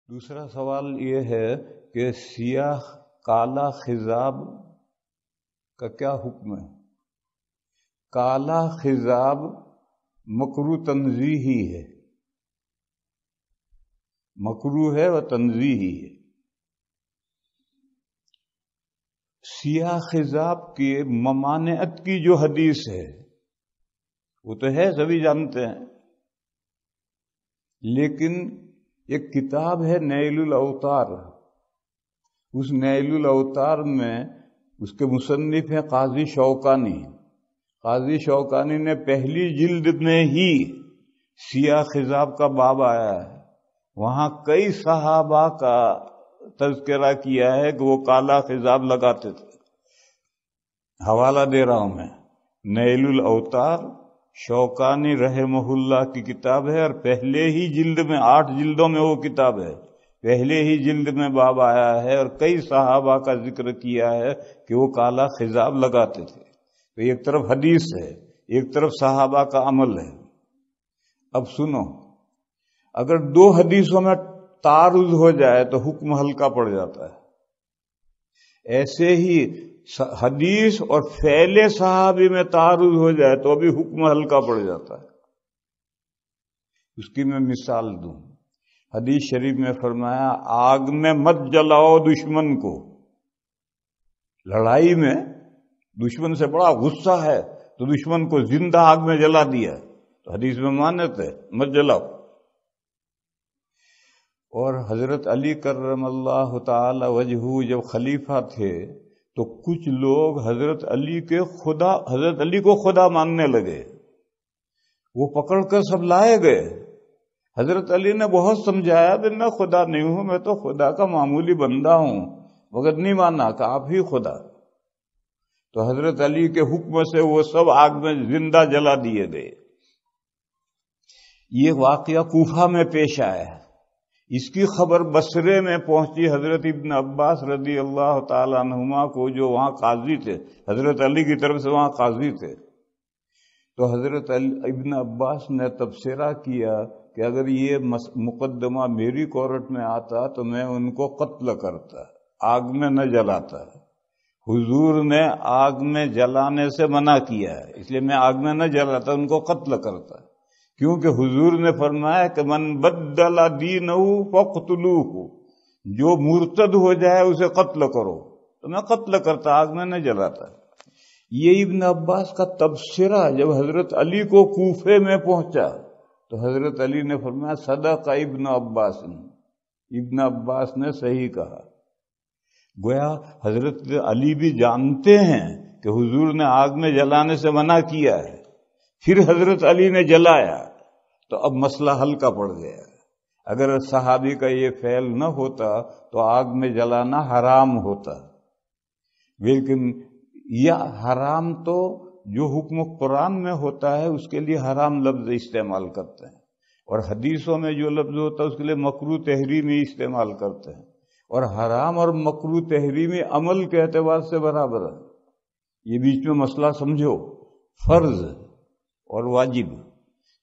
دوسرا سوال یہ ہے کہ سیاہ کالا خضاب کا کیا حکم ہے؟ کالا خضاب مکروہ تنزیہی ہے، مکروہ ہے و تنزیہی ہے۔ سیاہ خضاب کی ممانعت کی جو حدیث ہے وہ تو ہے، سبھی جانتے ہیں، لیکن ایک کتاب ہے نیل الاوطار، اس نیل الاوطار میں اس کے مصنف ہیں قاضی شوکانی۔ قاضی شوکانی نے پہلی جلد میں ہی سیاہ خضاب کا باب آیا ہے، وہاں کئی صحابہ کا تذکرہ کیا ہے کہ وہ کالا خضاب لگاتے تھے۔ حوالہ دے رہا ہوں میں، نیل الاوطار شوکانی رحمہ اللہ کی کتاب ہے، اور پہلے ہی جلد میں 8 جلدوں میں وہ کتاب ہے، پہلے ہی جلد میں باب آیا ہے اور کئی صحابہ کا ذکر کیا ہے کہ وہ کالا خضاب لگاتے تھے۔ تو ایک طرف حدیث ہے، ایک طرف صحابہ کا عمل ہے۔ اب سنو، اگر 2 حدیثوں میں تعارض ہو جائے تو حکم ہلکا پڑ جاتا ہے، ایسے ہی حدیث اور فعل صحابی میں تعارض ہو جائے تو بھی حکم ہلکا پڑ جاتا ہے۔ اس کی میں مثال دوں، حدیث شریف میں فرمایا آگ میں مت جلاؤ دشمن کو۔ لڑائی میں دشمن سے بڑا غصہ ہے تو دشمن کو زندہ آگ میں جلا دیا، تو حدیث میں مانت ہے مت جلاؤ۔ اور حضرت علی کرم اللہ تعالی وجہہ جب خلیفہ تھے تو کچھ لوگ حضرت علی کو خدا ماننے لگے، وہ پکڑ کر سب لائے گئے۔ حضرت علی نے بہت سمجھایا کہ میں خدا نہیں ہوں، میں تو خدا کا معمولی بندہ ہوں، مگر نہیں مانا کہ آپ ہی خدا۔ تو حضرت علی کے حکم سے وہ سب آگ میں زندہ جلا دیے گئے۔ یہ واقعہ کوفہ میں پیش آیا ہے، اس کی خبر بصرے میں پہنچی حضرت ابن عباس رضی اللہ تعالی عنہما کو، جو وہاں قاضی تھے، حضرت علی کی طرف سے وہاں قاضی تھے۔ تو حضرت ابن عباس نے تبصرہ کیا کہ اگر یہ مقدمہ میری کورٹ میں آتا تو میں ان کو قتل کرتا، آگ میں نہ جلاتا۔ حضور نے آگ میں جلانے سے منع کیا ہے، اس لیے میں آگ میں نہ جلاتا، ان کو قتل کرتا، کیونکہ حضور نے فرمایا کہ من بدل دینہ فاقتلوہ، جو مرتد ہو جائے اسے قتل کرو، تو میں قتل کرتا، آگ میں نہ جلاتا۔ یہ ابن عباس کا تبصرہ جب حضرت علی کو کوفے میں پہنچا تو حضرت علی نے فرمایا صدق ابن عباس، ابن عباس نے صحیح کہا۔ گویا حضرت علی بھی جانتے ہیں کہ حضور نے آگ میں جلانے سے منع کیا ہے، پھر حضرت علی نے جلایا تو اب مسئلہ ہلکا پڑ گیا۔ اگر صحابی کا یہ فعل نہ ہوتا تو آگ میں جلانا حرام ہوتا، لیکن یہ حرام تو جو حکم قرآن میں ہوتا ہے اس کے لیے حرام لفظ استعمال کرتے ہیں، اور حدیثوں میں جو لفظ ہوتا ہے اس کے لیے مکروہ تحریمی استعمال کرتے ہیں، اور حرام اور مکروہ تحریمی عمل کے اعتبار سے برابر ہے۔ یہ بیچ میں مسئلہ سمجھو، فرض اور واجب،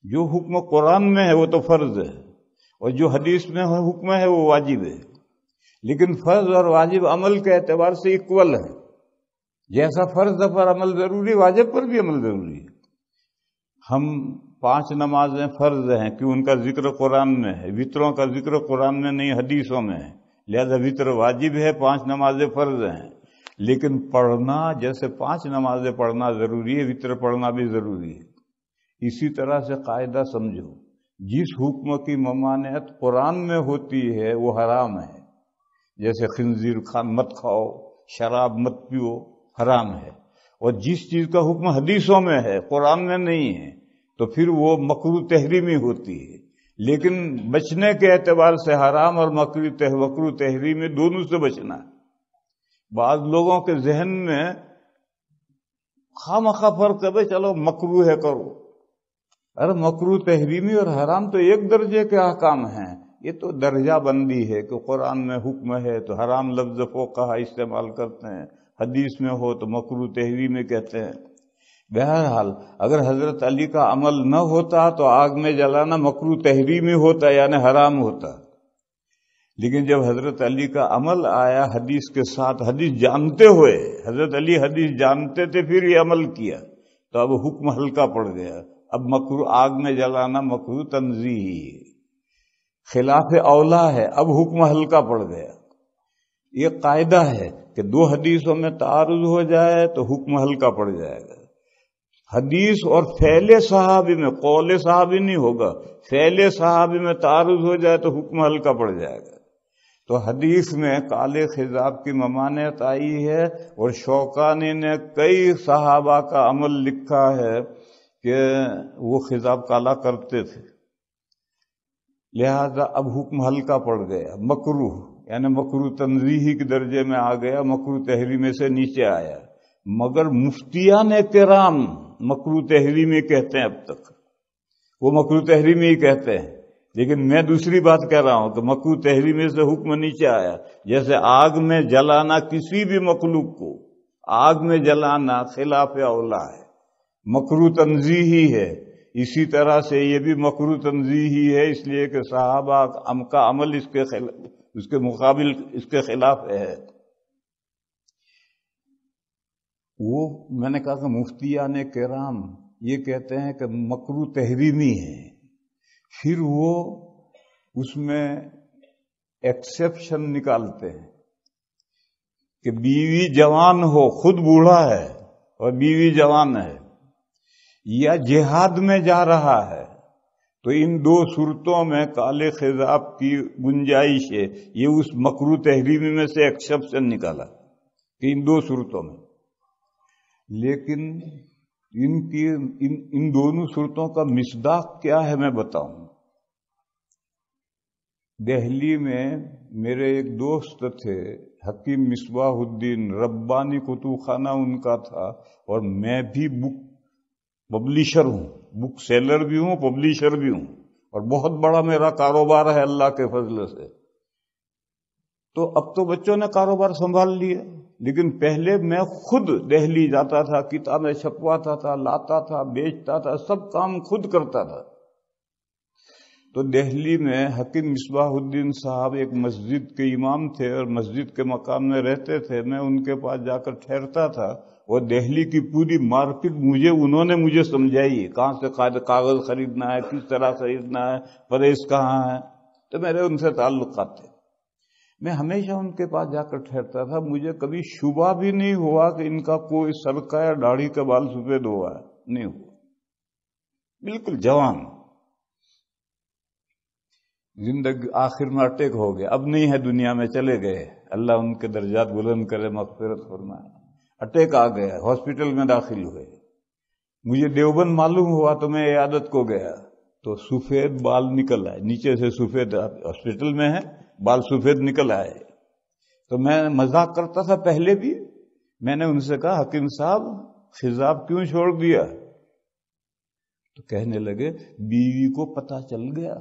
جو حکم قرآن میں ہے وہ تو فرض ہے، اور جو حدیث میں حکم ہے وہ واجب ہے، لیکن فرض اور واجب عمل کے اعتبار سے اکول ہے۔ جیسا فرض پر عمل ضروری، واجب پر بھی عمل ضروری ہے۔ ہم 5 نمازیں فرض ہیں کہ ان کا ذکر قرآن میں ہے، وطروں کا ذکر قرآن میں نہیں حدیثوں میں ہے، لہذا وطر واجب ہے، 5 نمازیں فرض ہیں، لیکن پڑھنا جیسے 5 نمازیں پڑھنا ضروری ہے، وطر پڑھنا بھی ضروری ہے۔ اسی طرح سے قاعدہ سمجھو، جس حکم کی ممانعت قرآن میں ہوتی ہے وہ حرام ہے، جیسے خنزیر مت کھاؤ، شراب مت پیو، حرام ہے، اور جس چیز کا حکم حدیثوں میں ہے قرآن میں نہیں ہے تو پھر وہ مکروہ تحریمی ہوتی ہے۔ لیکن بچنے کے اعتبار سے حرام اور مکروہ تحریمی دونوں سے بچنا ہے۔ بعض لوگوں کے ذہن میں خواہ فرق ہے، بھائی چلو مکروہ ہے کرو، ارے مکروہ تحریمی اور حرام تو ایک درجے کے احکام ہیں، یہ تو درجہ بندی ہے کہ قرآن میں حکم ہے تو حرام لفظ فقہا استعمال کرتے ہیں، حدیث میں ہو تو مکروہ تحریمی کہتے ہیں۔ بہرحال اگر حضرت علی کا عمل نہ ہوتا تو آگ میں جلانا مکروہ تحریمی ہوتا، یعنی حرام ہوتا، لیکن جب حضرت علی کا عمل آیا حدیث کے ساتھ، حدیث جانتے ہوئے، حضرت علی حدیث جانتے تھے پھر یہ عمل کیا، تو اب حکم ہلکا پڑ گیا۔ اب مکروہ آگ میں جلانا مکروہ تنزیہی ہے، خلاف اولا ہے، اب حکم ہلکا پڑ گیا۔ یہ قاعدہ ہے کہ دو حدیثوں میں تعارض ہو جائے تو حکم ہلکا پڑ جائے گا۔ حدیث اور فعل صحابی میں، قول صحابی نہیں ہوگا، فعل صحابی میں تعارض ہو جائے تو حکم ہلکا پڑ جائے گا۔ تو حدیث میں کالے خضاب کی ممانعت آئی ہے، اور شوکانی نے کئی صحابہ کا عمل لکھا ہے کہ وہ خضاب کالا کرتے تھے، لہذا اب حکم ہلکا پڑ گیا۔ مکروہ یعنی مکروہ تنزیہی کے درجے میں آ گیا، مکروہ تحریمی سے نیچے آیا۔ مگر مفتیان کرام مکروہ تحریمی کہتے ہیں، اب تک وہ مکروہ تحریمی ہی کہتے ہیں، لیکن میں دوسری بات کہہ رہا ہوں کہ مکروہ تحریمی سے حکم نیچے آیا۔ جیسے آگ میں جلانا کسی بھی مخلوق کو، آگ میں جلانا خلاف اولا ہے، مکروہ تنزیہی ہے، اسی طرح سے یہ بھی مکروہ تنزیہی ہے، اس لیے کہ صحابہ کا عمل اس کے مقابل اس کے خلاف ہے۔ وہ میں نے کہا کہ مفتیان کرام یہ کہتے ہیں کہ مکروہ تحریمی ہے، پھر وہ اس میں ایکسیپشن نکالتے ہیں کہ بیوی جوان ہو، خود بوڑھا ہے اور بیوی جوان ہے، یا جہاد میں جا رہا ہے، تو ان دو صورتوں میں کالے خضاب کی گنجائش ہے۔ یہ اس مکروہ تحریمی میں سے ایکسیپشن نکالا کہ ان دو صورتوں میں، لیکن ان دونوں صورتوں کا مصداق کیا ہے میں بتاؤں۔ دہلی میں میرے ایک دوست تھے حکیم مصباح الدین، ربانی کتب خانہ ان کا تھا، اور میں بھی بک پبلیشر ہوں، بک سیلر بھی ہوں، پبلیشر بھی ہوں، اور بہت بڑا میرا کاروبار ہے اللہ کے فضل سے۔ تو اب تو بچوں نے کاروبار سنبھال لیا، لیکن پہلے میں خود دہلی جاتا تھا، کتابیں چھپواتا تھا، لاتا تھا، بیچتا تھا، سب کام خود کرتا تھا۔ تو دہلی میں حکیم مصباح الدین صاحب ایک مسجد کے امام تھے اور مسجد کے مکان میں رہتے تھے، میں ان کے پاس جا کر ٹھہرتا تھا، اور دہلی کی پوری مارکیٹ انہوں نے مجھے سمجھائی، کہاں سے کاغذ خریدنا ہے، کس طرح خریدنا ہے، پریس کہاں ہے، تو میرے ان سے تعلقات تھے۔ میں ہمیشہ ان کے پاس جا کر ٹھہرتا تھا، مجھے کبھی شبہ بھی نہیں ہوا کہ ان کا کوئی سر کا یا داڑھی کا بال سفید ہوا ہے، نہیں ہوا، بالکل جوان۔ زندگی آخر میں اٹیک ہو گیا، اب نہیں ہے دنیا میں، چلے گئے، اللہ ان کے درجات بلند کرے، مغفرت فرمائے۔ اٹیک آ گیا، ہاسپٹل میں داخل ہوئے، مجھے دیوبند معلوم ہوا تو میں عیادت کو گیا، تو سفید بال نکل آئے، نیچے سے سفید، ہاسپٹل میں ہے، بال سفید نکل آئے۔ تو میں مذاق کرتا تھا پہلے بھی، میں نے ان سے کہا حکیم صاحب خضاب کیوں چھوڑ دیا؟ تو کہنے لگے بیوی کو پتہ چل گیا۔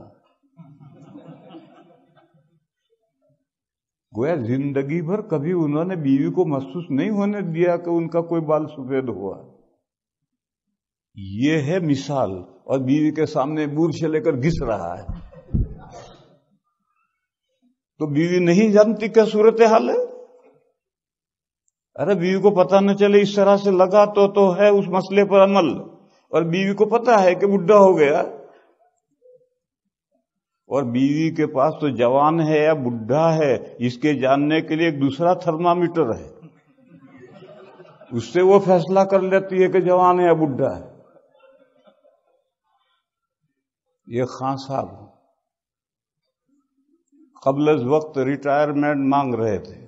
گویا زندگی بھر کبھی انہوں نے بیوی کو محسوس نہیں ہونے دیا کہ ان کا کوئی بال سفید ہوا۔ یہ ہے مثال، اور بیوی کے سامنے برش لے کر گھس رہا ہے، تو بیوی نہیں جانتی کیا صورتحال ہے؟ ارے بیوی کو پتہ نہ چلے، اس طرح سے لگا تو ہے اس مسئلے پر عمل، اور بیوی کو پتہ ہے کہ بڈھا ہو گیا، اور بیوی کے پاس تو جوان ہے یا بڈھا ہے اس کے جاننے کے لیے ایک دوسرا تھرمامیٹر ہے، اس سے وہ فیصلہ کر لیتی ہے کہ جوان ہے یا بڈھا ہے۔ یہ خان صاحب قبل از وقت ریٹائرمنٹ مانگ رہے تھے،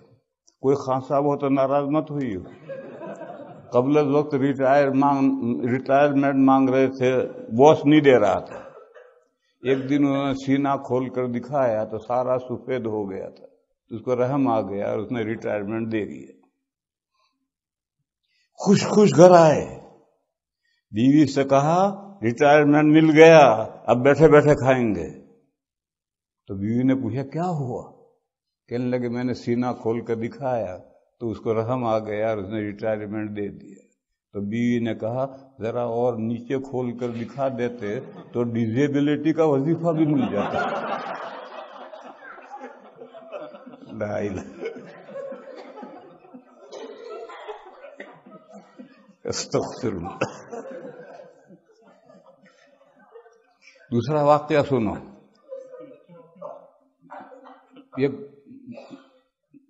کوئی خان صاحب ہو تو ناراض مت ہوئی ہو، قبل از وقت ریٹائرمنٹ مانگ رہے تھے، باس نہیں دے رہا تھا۔ ایک دن انہوں نے سینہ کھول کر دکھایا تو سارا سفید ہو گیا تھا، اس کو رحم آ گیا اور اس نے ریٹائرمنٹ دے دیا۔ خوش گھر آئے، بیوی سے کہا ریٹائرمنٹ مل گیا، اب بیٹھے بیٹھے کھائیں گے۔ تو بیوی نے پوچھا کیا ہوا؟ کہنے لگے میں نے سینہ کھول کر دکھایا تو اس کو رحم آ گیا اور اس نے ریٹائرمنٹ دے دیا۔ تو بیوی نے کہا ذرا اور نیچے کھول کر دکھا دیتے تو ڈیزیبلٹی کا وظیفہ بھی مل جاتا۔ لا الہ استغفر اللہ۔ دوسرا واقعہ سنو، یہ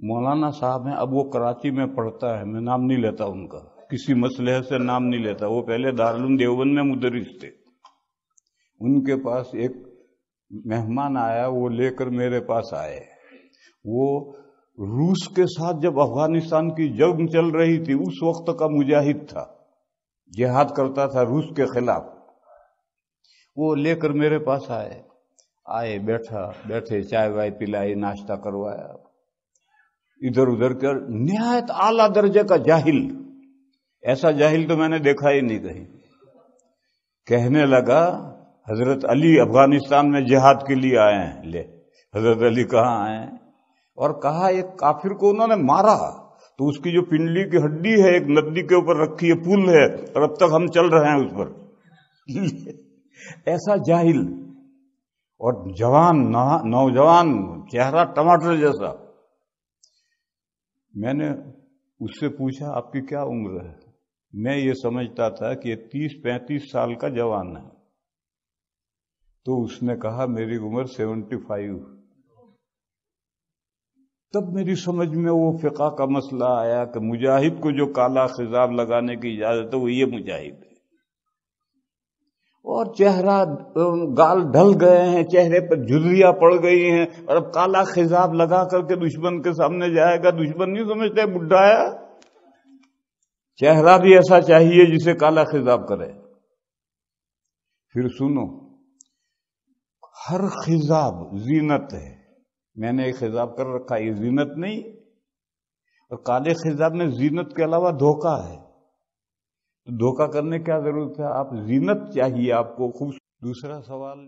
مولانا صاحب ہیں، اب وہ کراچی میں پڑھتا ہے، میں نام نہیں لیتا ان کا، کسی مسئلے سے نام نہیں لیتا، وہ پہلے دارالعلوم دیوبند میں مدرس تھے۔ ان کے پاس ایک مہمان آیا، وہ لے کر میرے پاس آئے، وہ روس کے ساتھ جب افغانستان کی جنگ چل رہی تھی اس وقت کا مجاہد تھا، جہاد کرتا تھا روس کے خلاف۔ وہ لے کر میرے پاس آئے، بیٹھے چائے وائے پلائی، ناشتہ کروایا، ادھر ادھر کر، نہایت اعلیٰ درجے کا جاہل، ایسا جاہل تو میں نے دیکھا ہی نہیں کہیں۔ کہنے لگا حضرت علی افغانستان میں جہاد کے لیے آئے ہیں۔ لے، حضرت علی کہاں آئے ہیں؟ اور کہا ایک کافر کو انہوں نے مارا تو اس کی جو پنڈلی کی ہڈی ہے ایک ندی کے اوپر رکھی ہے، پل ہے، اور اب تک ہم چل رہے ہیں اس پر۔ ایسا جاہل اور جوان، نوجوان، چہرہ ٹماٹر جیسا۔ میں نے اس سے پوچھا آپ کی کیا عمر ہے؟ میں یہ سمجھتا تھا کہ یہ 30-35 سال کا جوان ہے، تو اس نے کہا میری عمر 75۔ تب میری سمجھ میں وہ فقہ کا مسئلہ آیا کہ مجاہد کو جو کالا خضاب لگانے کی اجازت ہے وہ یہ مجاہد ہے۔ اور چہرہ، گال ڈھل گئے ہیں، چہرے پر جھریاں پڑ گئی ہیں، اور اب کالا خضاب لگا کر کے دشمن کے سامنے جائے گا، دشمن نہیں سمجھتے بڈھا ہے، چہرہ بھی ایسا چاہیے جسے کالا خضاب کرے۔ پھر سنو، ہر خضاب زینت ہے، میں نے ایک خضاب کر رکھا، یہ زینت نہیں، اور کالے خضاب میں زینت کے علاوہ دھوکہ ہے، تو دھوکہ کرنے کیا ضرورت ہے؟ آپ زینت چاہیے آپ کو خوب۔ دوسرا سوال